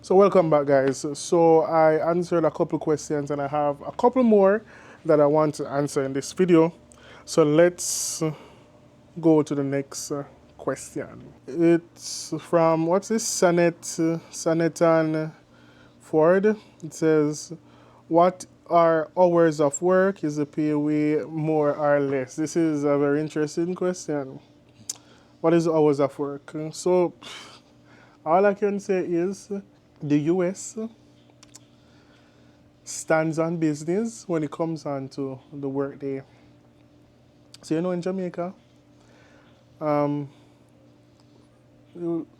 So welcome back, guys. So I answered a couple questions and I have a couple more that I want to answer in this video. So let's go to the next question. It's from, what's this? Sanetan Ford. It says, what are hours of work? Is the pay way more or less? This is a very interesting question. What is hours of work? So all I can say is the US stands on business when it comes on to the workday. So in Jamaica,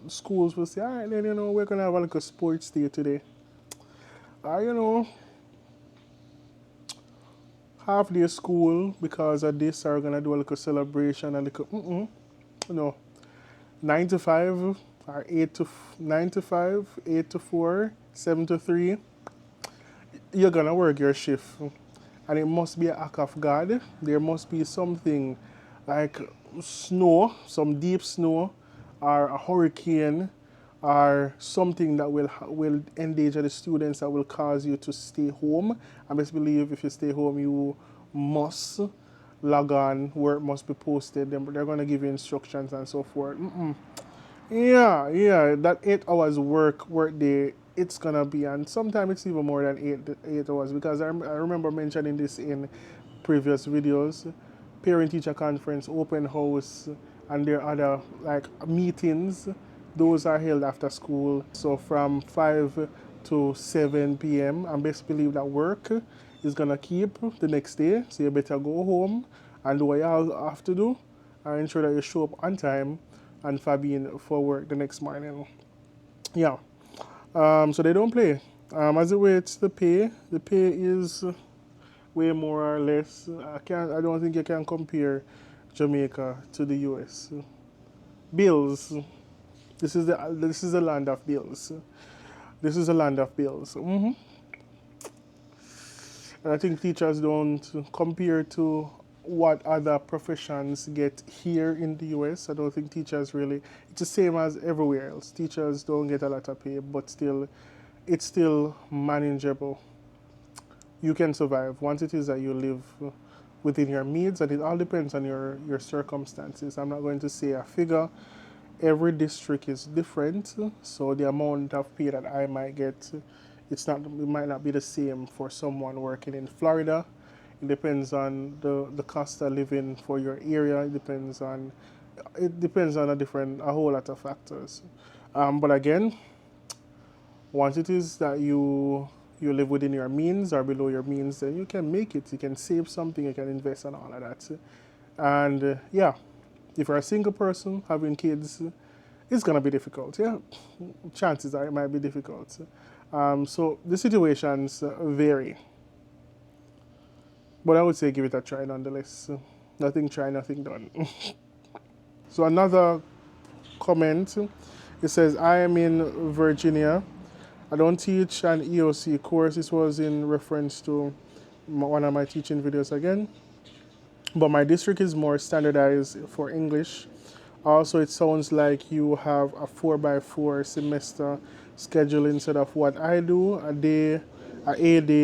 schools will say, all right, then we're gonna have a little sports day today. Half day school because of this are gonna do a little celebration, a little no 9 to 5 or 9 to 5, 8 to 4, 7 to 3. You're gonna work your shift, and it must be an act of God. There must be something like snow, some deep snow, or a hurricane, or something that will endanger the students that will cause you to stay home. I best believe if you stay home, you must log on. Work must be posted. They're gonna give you instructions and so forth. Yeah, that 8 hours work day, it's gonna be, and sometimes it's even more than eight hours because I remember mentioning this in previous videos. Parent teacher conference, open house, and there are other like meetings. Those are held after school. So from 5 to 7 p.m. And best believe that work is gonna keep the next day. So you better go home and do what you have to do and ensure that you show up on time and for being for work the next morning. Yeah. So they don't play. As it relates to the pay is way more or less. I don't think you can compare Jamaica to the US. Bills. This is the land of bills. This is a land of bills. And I think teachers don't compare to what other professions get here in the US. I don't think teachers really, it's the same as everywhere else. Teachers don't get a lot of pay, but still, it's still manageable. You can survive once it is that you live within your means, and it all depends on your circumstances. I'm not going to say a figure. Every district is different, so the amount of pay that I might get, it might not be the same for someone working in Florida. It depends on the cost of living for your area. It depends on a whole lot of factors. But again, once it is that you live within your means or below your means, then you can make it. You can save something. You can invest and all of that. And yeah, if you're a single person having kids, it's gonna be difficult. Yeah, chances are it might be difficult. So the situations vary, but I would say give it a try nonetheless. Nothing try, nothing done. So another comment, it says, I am in Virginia. I don't teach an EOC course. This was in reference to one of my teaching videos again. But my district is more standardized for English. Also, it sounds like you have a 4x4 semester schedule instead of what I do, A day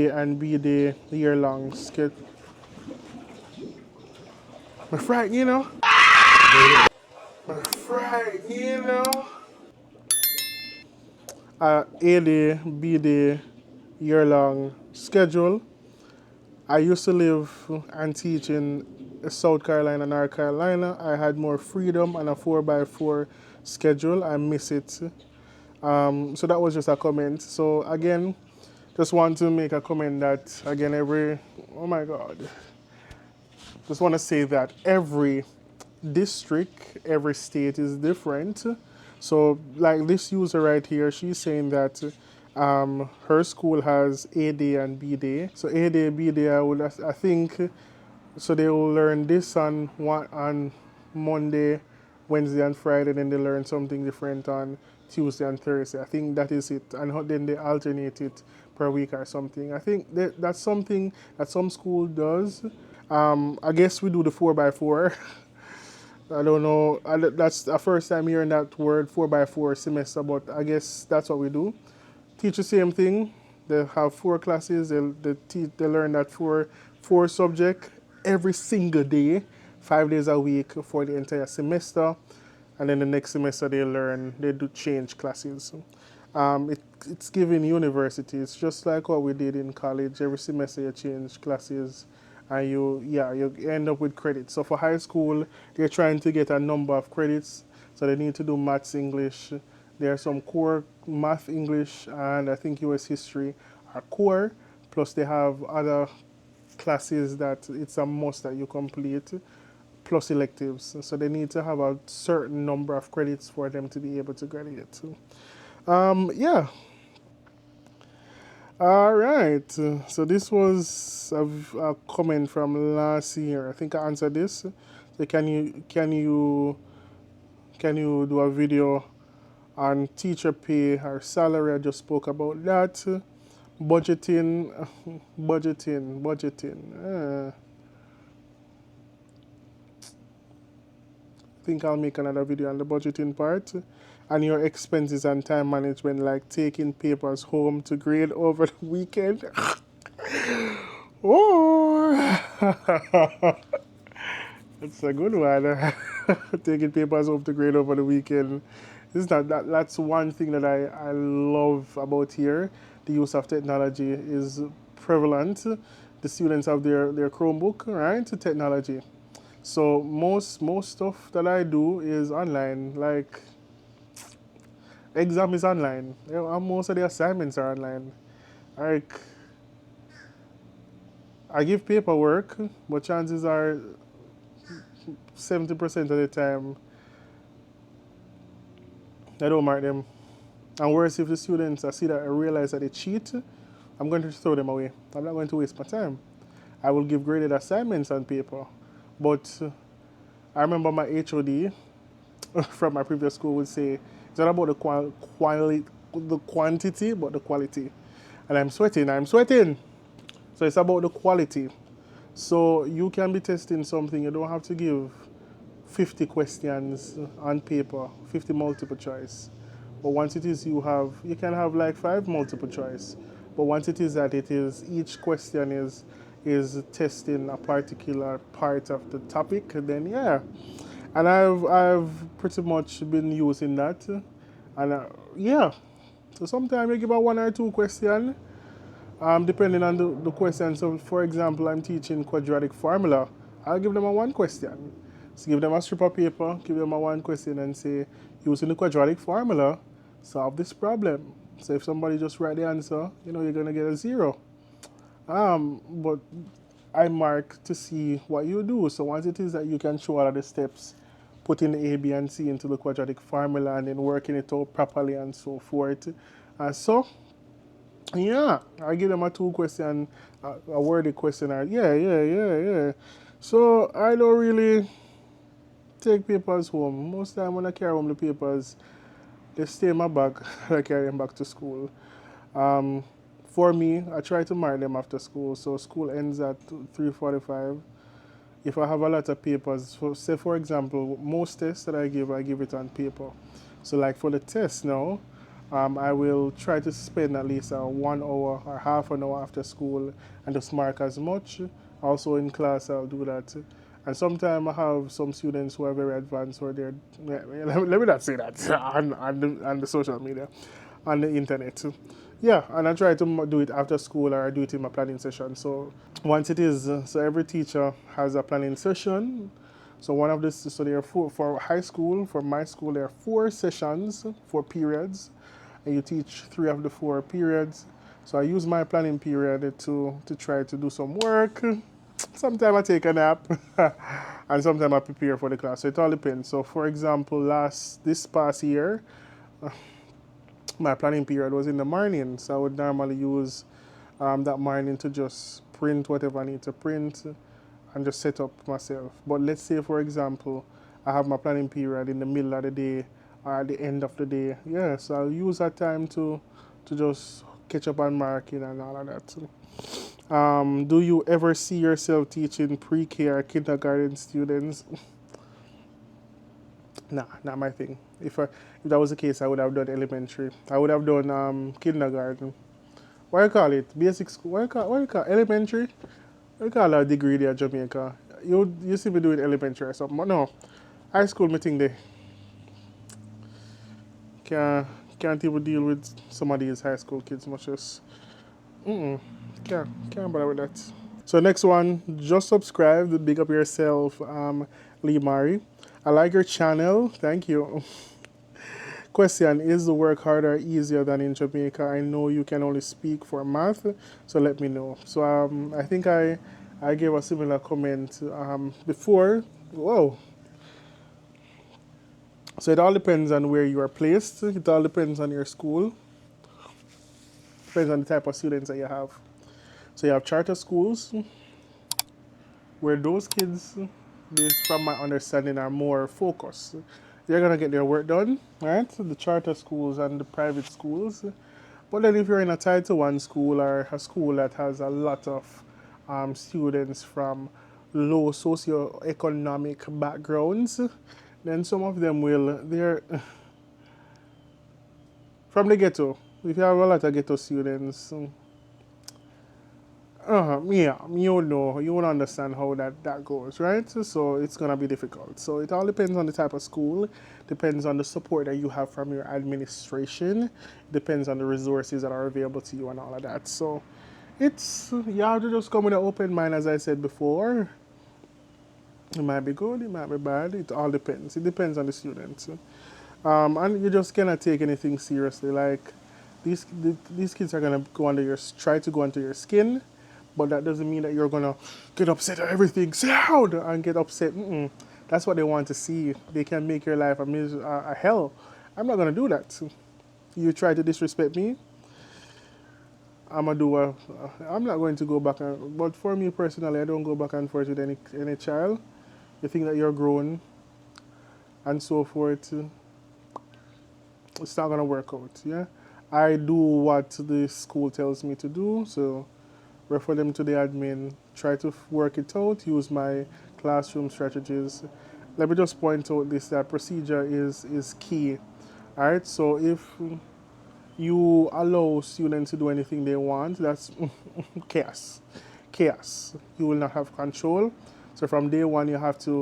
and B day year long schedule. My friend, My friend, A day, B day, year long schedule. I used to live and teach in South Carolina, North Carolina. I had more freedom and a 4x4 schedule. I miss it. So that was just a comment. So again, just want to make a comment that again oh my God, just want to say that every district, every state is different. So like this user right here, she's saying that her school has A day and B day. So A day, B day, I think, so they will learn this on Monday, Wednesday, and Friday. Then they learn something different on Tuesday and Thursday. I think that is it, and then they alternate it per week or something. I think that's something that some school does. I guess we do the 4x4. I don't know. That's the first time hearing that word 4x4 semester, but I guess that's what we do. teach the same thing. They have four classes. They learn that four subject every single day, 5 days a week for the entire semester, and then the next semester they do change classes. It's given university. It's just like what we did in college. Every semester you change classes, and you end up with credits. So for high school, they're trying to get a number of credits. So they need to do maths, English. There are some core math, English, and I think U.S. history are core. Plus they have other classes that it's a must that you complete, plus electives. So they need to have a certain number of credits for them to be able to graduate. Yeah. All right. So this was a comment from last year. I think I answered this. So can you do a video on teacher pay or salary? I just spoke about that. Budgeting, budgeting. I think I'll make another video on the budgeting part. And your expenses and time management, like taking papers home to grade over the weekend. Oh, that's a good one. Taking papers home to grade over the weekend. That's one thing that I love about here. The use of technology is prevalent. The students have their Chromebook, right? Technology. So most stuff that I do is online. Like exam is online. And most of the assignments are online. Like I give paperwork, but chances are 70% of the time I don't mark them. And worse, if the students I see that I realize that they cheat, I'm going to throw them away. I'm not going to waste my time. I will give graded assignments on paper. But I remember my HOD from my previous school would say, it's not about the quantity, but the quality. And I'm sweating. So it's about the quality. So you can be testing something, you don't have to give 50 questions on paper, 50 multiple choice. But once it is you can have like 5 multiple choice. But once it is that each question is testing a particular part of the topic, then yeah. And I've pretty much been using that, and yeah. So sometimes I give a 1 or 2 question, depending on the question. So for example, I'm teaching quadratic formula. I'll give them a 1 question. So give them a strip of paper, give them a 1 question, and say, using the quadratic formula, solve this problem. So if somebody just write the answer, you're gonna get a 0. But I mark to see what you do. So once it is that you can show all of the steps, putting A, B, and C into the quadratic formula and then working it out properly and so forth. So, yeah, I give them a 2 question, a wordy question. Yeah. So I don't really take papers home. Most time when I carry home the papers, they stay in my bag. I carry them back to school. Um, for me, I try to mark them after school. So school ends at 3:45. If I have a lot of papers, say for example, most tests that I give it on paper. So like for the test now, I will try to spend at least 1 hour or half an hour after school and just mark as much. Also in class, I'll do that. And sometimes I have some students who are very advanced or they're, let me not say that on the social media, on the internet. Yeah, and I try to do it after school or I do it in my planning session. So once it is, so every teacher has a planning session. So one of this, so there are for high school, for my school, there are 4 sessions, 4 periods, and you teach 3 of the 4 periods. So I use my planning period to try to do some work. Sometimes I take a nap, and sometimes I prepare for the class. So it all depends. So for example, this past year, my planning period was in the morning, so I would normally use that morning to just print whatever I need to print and just set up myself. But let's say, for example, I have my planning period in the middle of the day or at the end of the day. Yeah, so I'll use that time to just catch up on marking and all of that. Do you ever see yourself teaching pre-K or kindergarten students? Nah, not my thing. If that was the case, I would have done elementary. I would have done kindergarten. What you call it? Basic school. What you call elementary? What you call a degree there, Jamaica? You see me doing elementary or something. But no, high school meeting they can't can't even deal with some of these high school kids much as can't bother with that. So next one, just subscribe, big up yourself, Lee Mari. I like your channel. Thank you. Question: is the work harder or easier than in Jamaica? I know you can only speak for math, so let me know. So I think I gave a similar comment before. Whoa. So it all depends on where you are placed. It all depends on your school. Depends on the type of students that you have. So you have charter schools where those kids, based from my understanding, are more focused. They're gonna get their work done, right? So the charter schools and the private schools. But then if you're in a Title One school or a school that has a lot of students from low socioeconomic backgrounds, then some of them they're from the ghetto. If you have a lot of ghetto students, yeah, you would understand how that goes, right? So it's gonna be difficult. So it all depends on the type of school, depends on the support that you have from your administration, depends on the resources that are available to you and all of that. So it's you have to just come with an open mind, as I said before. It might be good, it might be bad. It all depends. It depends on the student, and you just cannot take anything seriously. Like these kids are gonna try to go under your skin, but that doesn't mean that you're gonna get upset at everything, say out and get upset. That's what they want to see. They can make your life a hell. I'm not gonna do that. You try to disrespect me, I'm gonna do a. I'm not going to go back and. But for me personally, I don't go back and forth with any child. You think that you're grown and so forth. It's not gonna work out. Yeah, I do what the school tells me to do. So refer them to the admin, try to work it out, use my classroom strategies. Let me just point out this that procedure is key. All right, so if you allow students to do anything they want, that's chaos. Chaos. You will not have control. So from day one, um, you have to,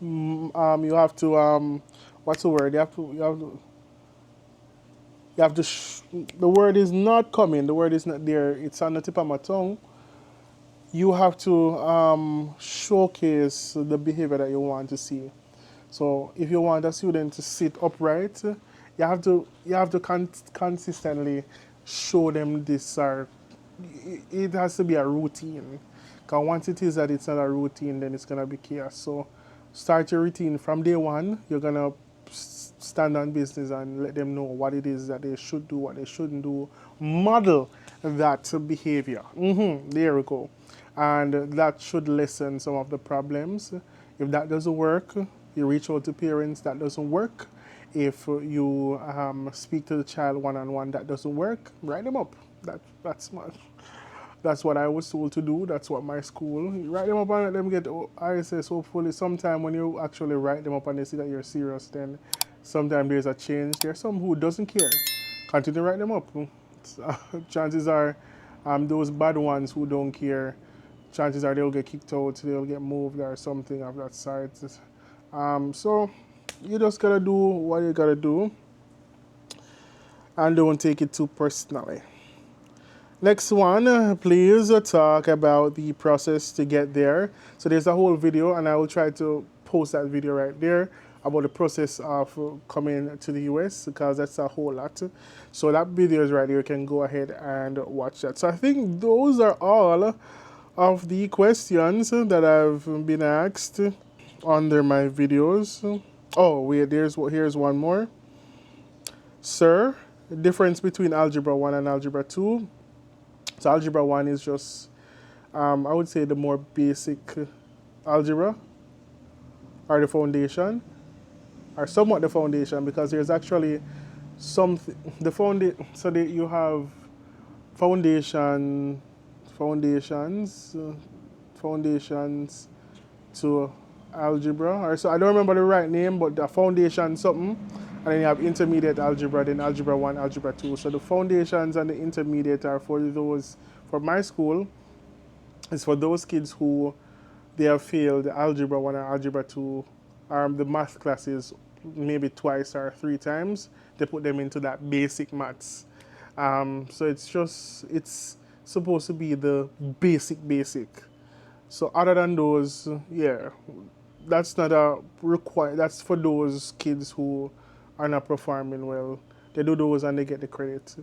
you have to, what's the word? You have to. The word is not coming. The word is not there. It's on the tip of my tongue. You have to showcase the behavior that you want to see. So if you want a student to sit upright, you have to consistently show them this. Or it has to be a routine. Because once it is that it's not a routine, then it's gonna be chaos. So start your routine from day one. You're gonna stand on business and let them know what it is that they should do, what they shouldn't do. Model that behavior. There we go. And that should lessen some of the problems. If that doesn't work, you reach out to parents. That doesn't work. If you speak to the child one on one, that doesn't work. Write them up. That's what I was told to do. That's what my school. Write them up and let them get ISS. Hopefully, sometime when you actually write them up and they see that you're serious, then sometimes there's a change. There's some who doesn't care. Continue to write them up. Chances are, those bad ones who don't care, chances are they'll get kicked out, they'll get moved or something of that side. So you just gotta do what you gotta do and don't take it too personally. Next one, please talk about the process to get there. So there's a whole video, and I will try to post that video right there about the process of coming to the US because that's a whole lot. So that video is right there. You can go ahead and watch that. So I think those are all of the questions that I've been asked under my videos. Oh, wait, here's one more. Sir, the difference between Algebra 1 and Algebra 2. So Algebra 1 is just, I would say, the more basic algebra or the foundation, or somewhat the foundation, because there's actually you have foundation, foundations to algebra, or so I don't remember the right name, but the foundation something, and then you have intermediate algebra, then algebra 1, algebra 2. So the foundations and the intermediate are for those, for my school, it's for those kids who they have failed algebra 1 or algebra 2, the math classes maybe twice or three times. They put them into that basic maths. So it's supposed to be the basic. So other than those, yeah, that's not a require. That's for those kids who are not performing well. They do those and they get the credit.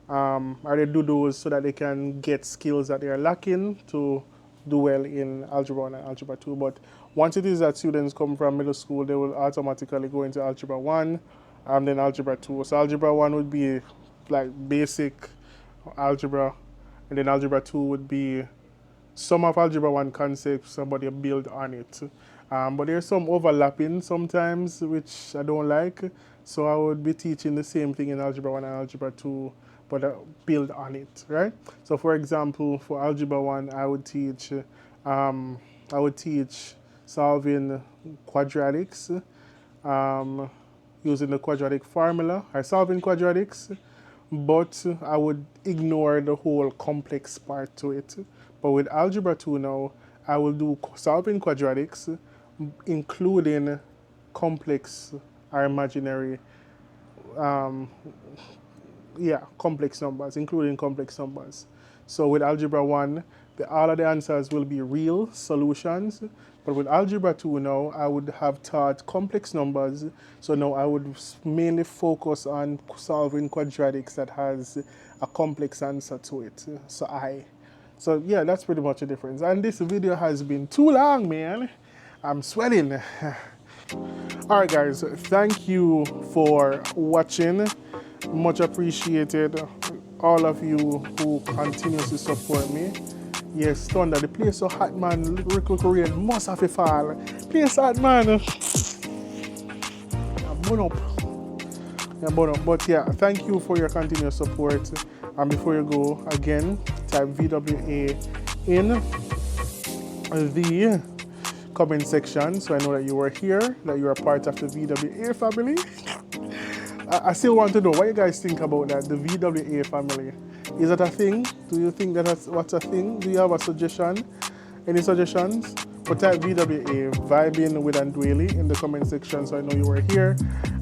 Or they do those so that they can get skills that they are lacking to do well in algebra 1 and algebra 2. But once it is that students come from middle school, they will automatically go into algebra 1 and then algebra 2. So algebra 1 would be like basic algebra, and then algebra 2 would be some of algebra 1 concepts, but you build on it. But there's some overlapping sometimes, which I don't like. So I would be teaching the same thing in algebra 1 and algebra 2, but build on it, right? So for example, for algebra 1, I would teach solving quadratics, using the quadratic formula, or solving quadratics, but I would ignore the whole complex part to it. But with algebra 2 now, I will do solving quadratics, including complex or imaginary, complex numbers, including complex numbers. So with algebra 1, all of the answers will be real solutions. But with algebra 2 now, I would have taught complex numbers. So now I would mainly focus on solving quadratics that has a complex answer to it. So yeah, that's pretty much the difference. And this video has been too long, man. I'm sweating. All right, guys, thank you for watching. Much appreciated. All of you who continuously support me. Yes, Thunder, the place so hot, man. Little rain must have a fall. Place hot, man. I'm burn up. But yeah, thank you for your continuous support. And before you go, again, type VWA in the comment section so I know that you were here, that you are part of the VWA family. I still want to know what you guys think about that, the VWA family. Is that a thing? Do you think what's a thing? Do you have a suggestion? Any suggestions? But type VWA, vibing with Andwele, in the comment section so I know you were here.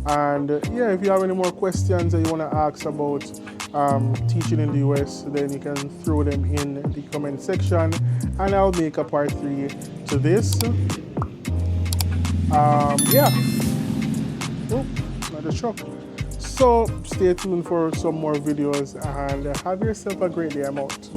And yeah, if you have any more questions that you want to ask about teaching in the US, then you can throw them in the comment section and I'll make a part 3 to this. Yeah. Oh, not a truck. So stay tuned for some more videos and have yourself a great day. I'm out.